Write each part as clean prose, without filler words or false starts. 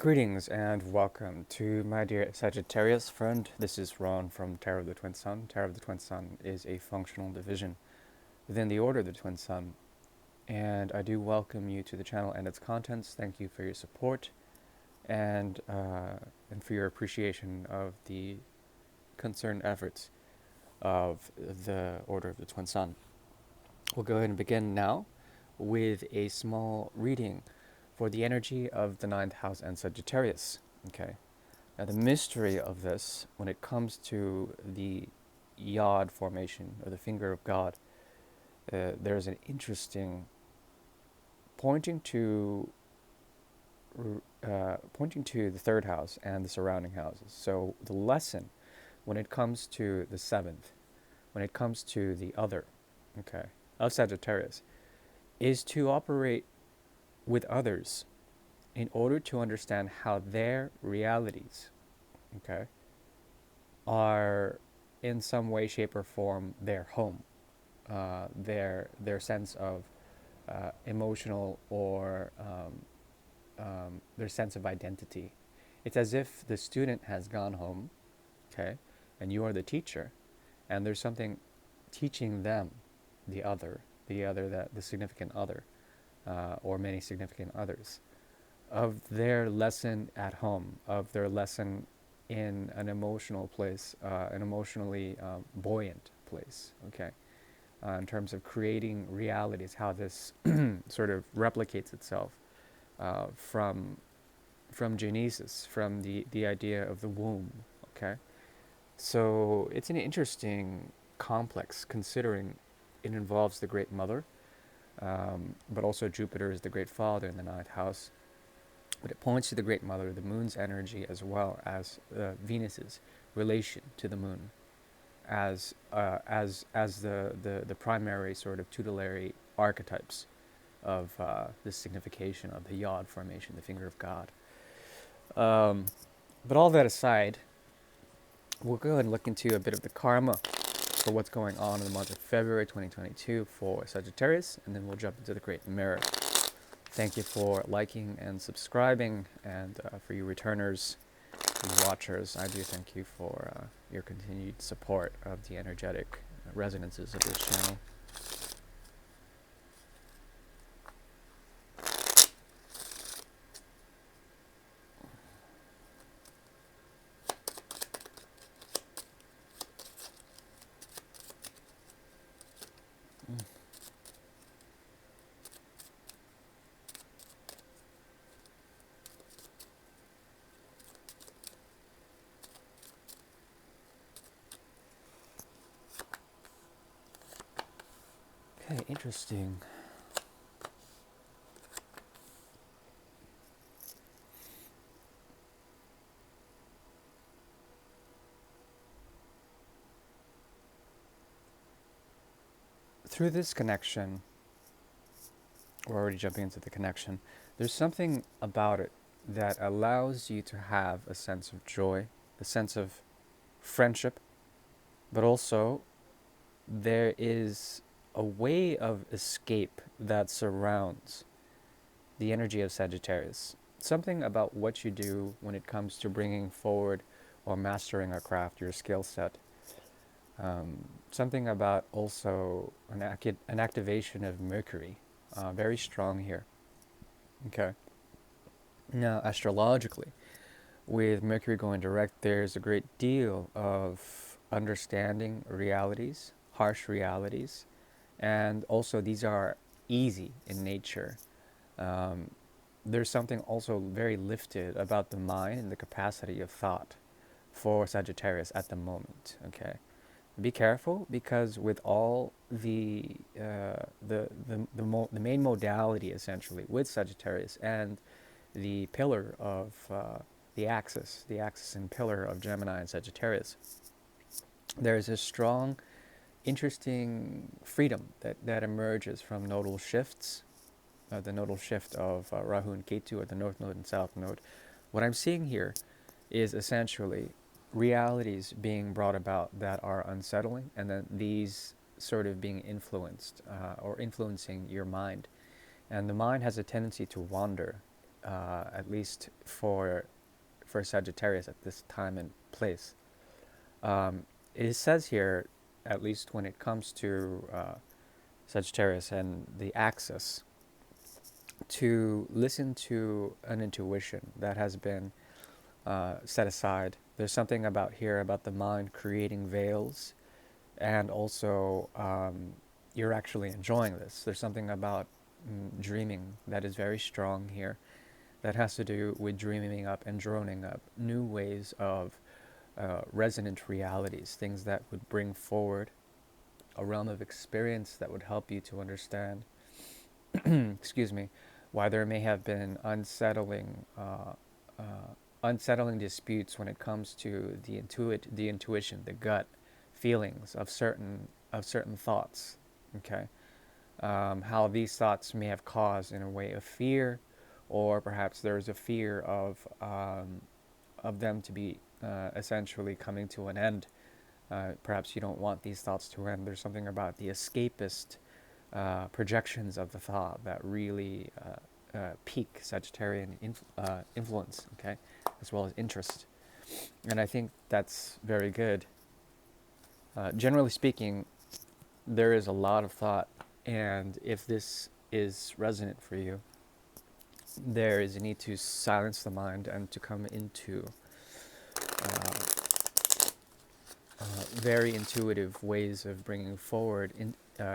Greetings and welcome to my dear Sagittarius friend. This is Ron from Tarot of the Twin Sun. Tarot of the Twin Sun is a functional division within the Order of the Twin Sun, and I do welcome you to the channel and its contents. Thank you for your support and for your appreciation of the concerned efforts of the Order of the Twin Sun. We'll go ahead and begin now with a small reading for the energy of the ninth house and Sagittarius. Okay. Now the mystery of this, when it comes to the Yod formation or the finger of God, there's an interesting pointing to the third house and the surrounding houses. So the lesson, when it comes to the seventh, when it comes to the other, okay, of Sagittarius, is to operate with others in order to understand how their realities, okay, are in some way, shape, or form their home, their sense of emotional or their sense of identity. It's as if the student has gone home, okay, and you are the teacher, and there's something teaching them, the significant other, or many significant others, of their lesson at home, of their lesson in an emotional place, an emotionally buoyant place, okay, in terms of creating realities, how this sort of replicates itself from Genesis, from the idea of the womb, okay. So it's an interesting complex, considering it involves the Great Mother, but also Jupiter is the Great Father in the ninth house. But it points to the Great Mother, the moon's energy, as well as Venus's relation to the moon, as the primary sort of tutelary archetypes of the signification of the Yod formation, the finger of God. But all that aside, we'll go ahead and look into a bit of the karma for what's going on in the month of February 2022 for Sagittarius, and then we'll jump into the Great Mirror. Thank you for liking and subscribing, and for you returners and watchers, I do thank you for your continued support of the energetic resonances of this channel. Okay, interesting. Through this connection, we're already jumping into the connection, there's something about it that allows you to have a sense of joy, a sense of friendship, but also there is a way of escape that surrounds the energy of Sagittarius. Something about what you do when it comes to bringing forward or mastering a craft, your skill set. Something about also an activation of Mercury, very strong here. Okay. Now, astrologically, with Mercury going direct, there's a great deal of understanding realities, harsh realities, and also these are easy in nature. There's something also very lifted about the mind and the capacity of thought for Sagittarius at the moment. Okay, be careful, because with all the main modality essentially with Sagittarius and the pillar of the axis and pillar of Gemini and Sagittarius, there is a strong, interesting freedom that emerges from nodal shifts, the nodal shift of Rahu and Ketu at the North Node and South Node. What I'm seeing here is essentially realities being brought about that are unsettling, and then these sort of being influenced or influencing your mind. And the mind has a tendency to wander, at least for Sagittarius at this time and place. Um, it says here, at least when it comes to Sagittarius and the axis, to listen to an intuition that has been set aside. There's something about here about the mind creating veils, and also you're actually enjoying this. There's something about dreaming that is very strong here, that has to do with dreaming up and droning up new ways of resonant realities, things that would bring forward a realm of experience that would help you to understand, excuse me, why there may have been unsettling disputes when it comes to the intuition, the gut feelings of certain thoughts. Okay, how these thoughts may have caused in a way of fear, or perhaps there's a fear of them to be essentially coming to an end. Perhaps you don't want these thoughts to end. There's something about the escapist projections of the thought that really peak Sagittarian influence, okay, as well as interest. And I think that's very good. Generally speaking, there is a lot of thought, and if this is resonant for you, there is a need to silence the mind and to come into uh, very intuitive ways of bringing forward,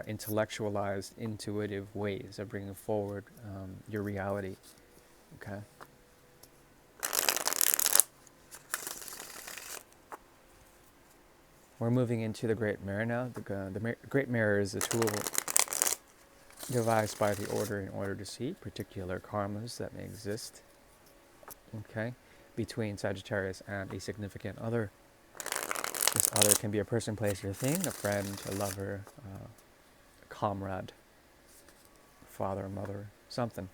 intellectualized, intuitive ways of bringing forward your reality. Okay. We're moving into the Great Mirror now. The Great Mirror is a tool devised by the Order in order to see particular karmas that may exist, okay, between Sagittarius and a significant other. This other can be a person, place, or thing, a friend, a lover, a comrade, father, mother, something.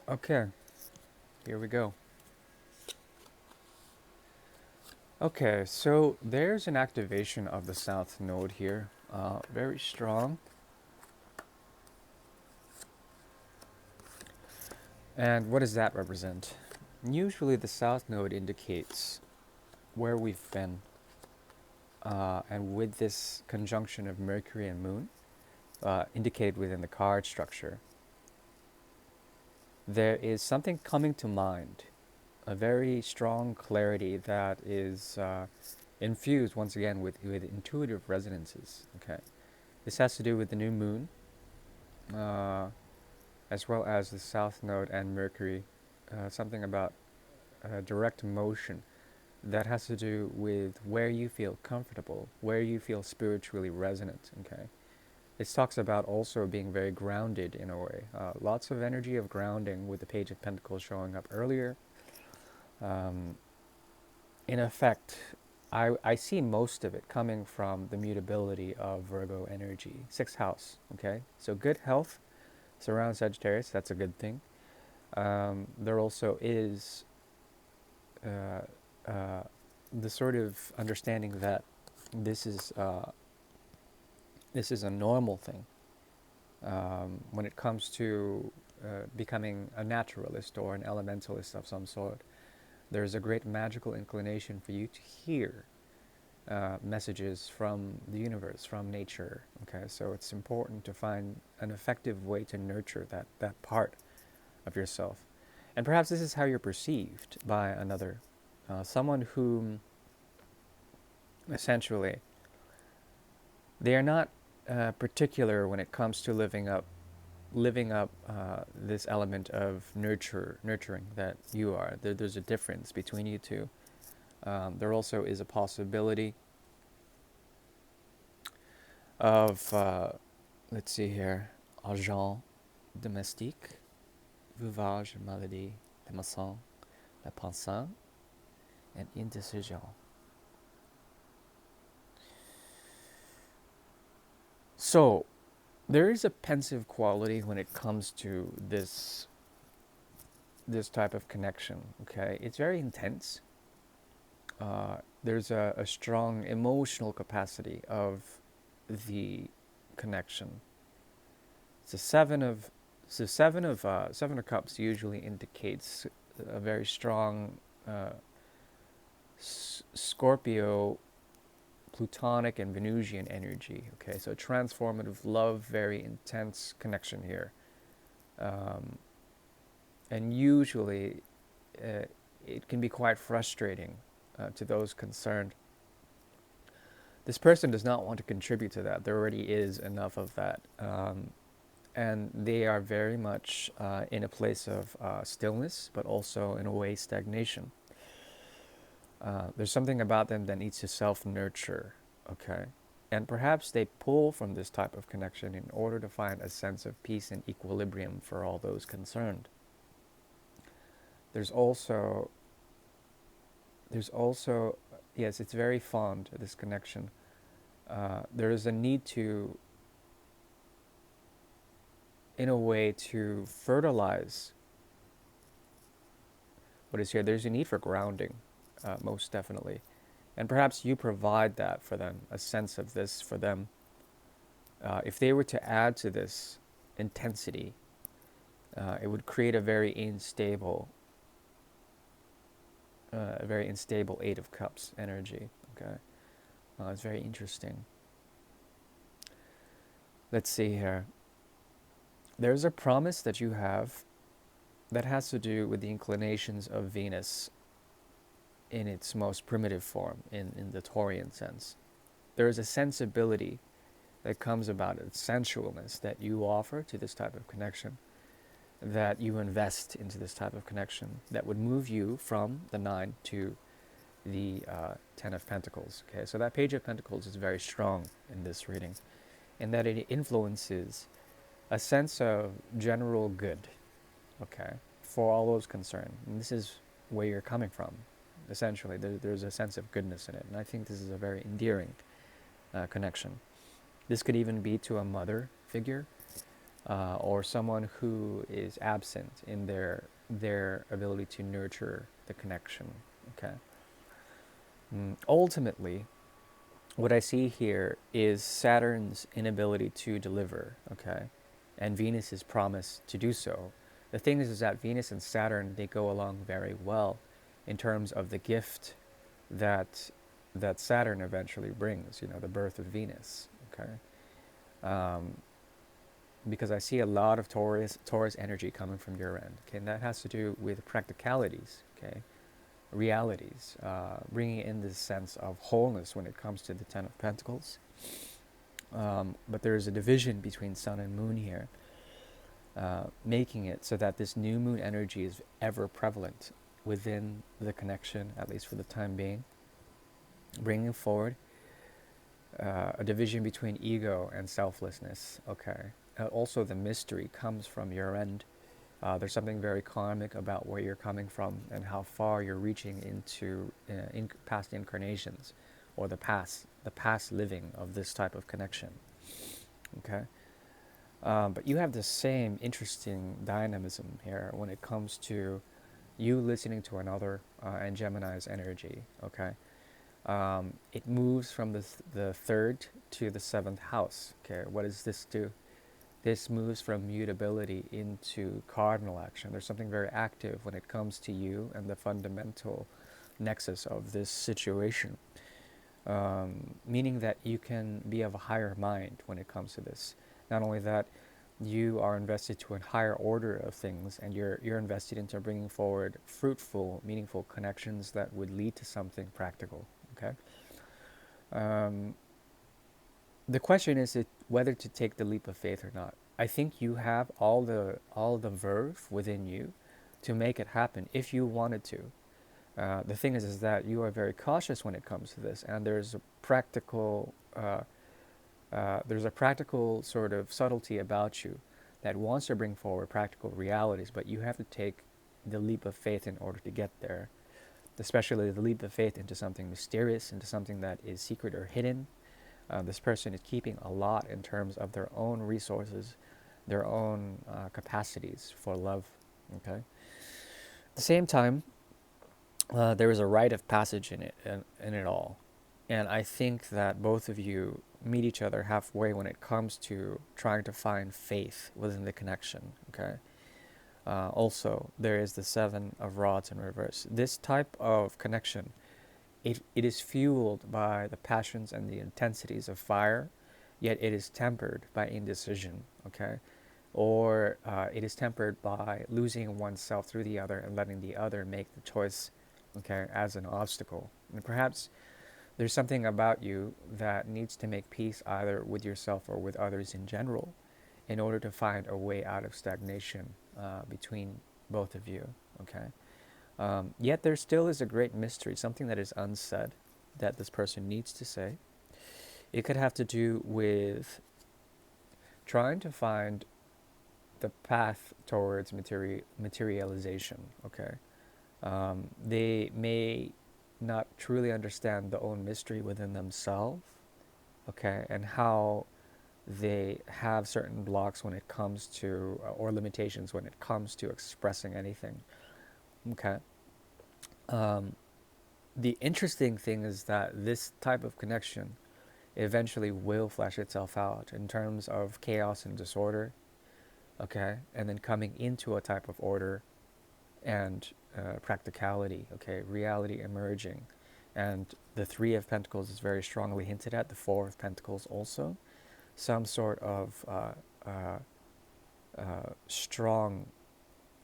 Okay, here we go. Okay, so there's an activation of the South Node here, very strong. And what does that represent? Usually the South Node indicates where we've been, and with this conjunction of Mercury and Moon, indicated within the card structure, there is something coming to mind, a very strong clarity that is infused once again with intuitive resonances. Okay, this has to do with the new moon, as well as the South Node and Mercury. Something about direct motion that has to do with where you feel comfortable, where you feel spiritually resonant. Okay, this talks about also being very grounded in a way. Lots of energy of grounding with the Page of Pentacles showing up earlier. In effect, I see most of it coming from the mutability of Virgo energy. Sixth house, okay? So good health surrounds Sagittarius, that's a good thing. There also is the sort of understanding that this is a normal thing when it comes to becoming a naturalist or an elementalist of some sort. There's a great magical inclination for you to hear messages from the universe, from nature. Okay, so it's important to find an effective way to nurture that part of yourself. And perhaps this is how you're perceived by another, someone whom essentially they are not particular when it comes to living up this element of nurturing that you are. There's a difference between you two. There also is a possibility of, let's see here, agent domestique, veuvage, maladie, de maçon, la pensant. and indecision. So there is a pensive quality when it comes to this type of connection. Okay, it's very intense. There's a strong emotional capacity of the connection. The seven of cups usually indicates a very strong Scorpio, Plutonic, and Venusian energy. Okay, so transformative love, very intense connection here, and usually it can be quite frustrating to those concerned. This person does not want to contribute to that. There already is enough of that. And they are very much in a place of stillness, but also in a way stagnation. There's something about them that needs to self-nurture, okay? And perhaps they pull from this type of connection in order to find a sense of peace and equilibrium for all those concerned. There's also, yes, it's very fond, this connection. There is a need to, in a way, to fertilize what is here. There's a need for grounding, most definitely. And perhaps you provide that for them, a sense of this for them. If they were to add to this intensity, it would create a very unstable Eight of Cups energy. Okay, it's very interesting. Let's see here. There's a promise that you have that has to do with the inclinations of Venus in its most primitive form, in the Taurian sense. There is a sensibility that comes about it, sensualness that you offer to this type of connection, that you invest into this type of connection, that would move you from the 9 to the 10 of Pentacles. Okay, so that Page of Pentacles is very strong in this reading, in that it influences a sense of general good, okay, for all those concerned. And this is where you're coming from, essentially. There's a sense of goodness in it, and I think this is a very endearing connection. This could even be to a mother figure, or someone who is absent in their ability to nurture the connection. Okay. Ultimately, what I see here is Saturn's inability to deliver. Okay, and Venus's promise to do so. The thing is that Venus and Saturn, they go along very well in terms of the gift that Saturn eventually brings. You know, the birth of Venus. Okay. Because I see a lot of Taurus energy coming from your end. Okay, and that has to do with practicalities. Okay, realities, bringing in this sense of wholeness when it comes to the Ten of Pentacles. But there is a division between Sun and Moon here, making it so that this new Moon energy is ever prevalent within the connection, at least for the time being, bringing forward a division between ego and selflessness. Okay. Also, the mystery comes from your end. There's something very karmic about where you're coming from and how far you're reaching into past incarnations, or the past living of this type of connection. Okay. But you have the same interesting dynamism here when it comes to you listening to another and Gemini's energy. Okay. It moves from the third to the seventh house. Okay, what does this do? This moves from mutability into cardinal action. There's something very active when it comes to you and the fundamental nexus of this situation, meaning that you can be of a higher mind when it comes to this. Not only that, you are invested to a higher order of things, and you're invested into bringing forward fruitful, meaningful connections that would lead to something practical. Okay. The question is whether to take the leap of faith or not. I think you have all the verve within you to make it happen if you wanted to. The thing is that you are very cautious when it comes to this, and there's a practical sort of subtlety about you that wants to bring forward practical realities, but you have to take the leap of faith in order to get there. especially the leap of faith into something mysterious, into something that is secret or hidden. This person is keeping a lot in terms of their own resources, their own capacities for love. Okay. At the same time, there is a rite of passage in it all, and I think that both of you meet each other halfway when it comes to trying to find faith within the connection. Okay. Also, there is the Seven of Rods in reverse. This type of connection, it is fueled by the passions and the intensities of fire, yet it is tempered by indecision, okay? Or it is tempered by losing oneself through the other and letting the other make the choice, okay, as an obstacle. And perhaps there's something about you that needs to make peace either with yourself or with others in general in order to find a way out of stagnation between both of you, okay? Yet there still is a great mystery, something that is unsaid that this person needs to say. It could have to do with trying to find the path towards materialization, okay? They may not truly understand the own mystery within themselves, okay, and how they have certain blocks when it comes to, or limitations when it comes to expressing anything, okay? The interesting thing is that this type of connection eventually will flesh itself out in terms of chaos and disorder, okay, and then coming into a type of order and practicality, okay, reality emerging. And the Three of Pentacles is very strongly hinted at, the Four of Pentacles also. Some sort of strong,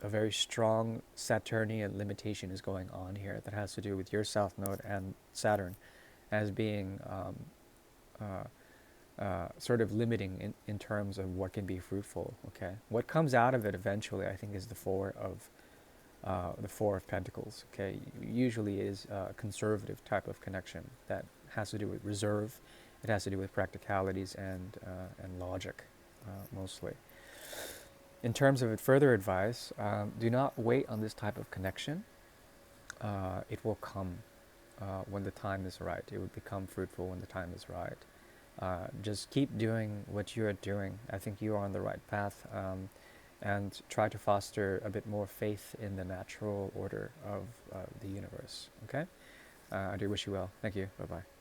a very strong Saturnian limitation is going on here that has to do with your South Node and Saturn as being sort of limiting in terms of what can be fruitful. Okay, what comes out of it eventually, I think, is the Four of Pentacles. Okay, usually is a conservative type of connection that has to do with reserve. It has to do with practicalities and logic, mostly. In terms of further advice, do not wait on this type of connection. It will come when the time is right. It will become fruitful when the time is right. Just keep doing what you are doing. I think you are on the right path, and try to foster a bit more faith in the natural order of the universe. Okay? I do wish you well. Thank you. Bye-bye.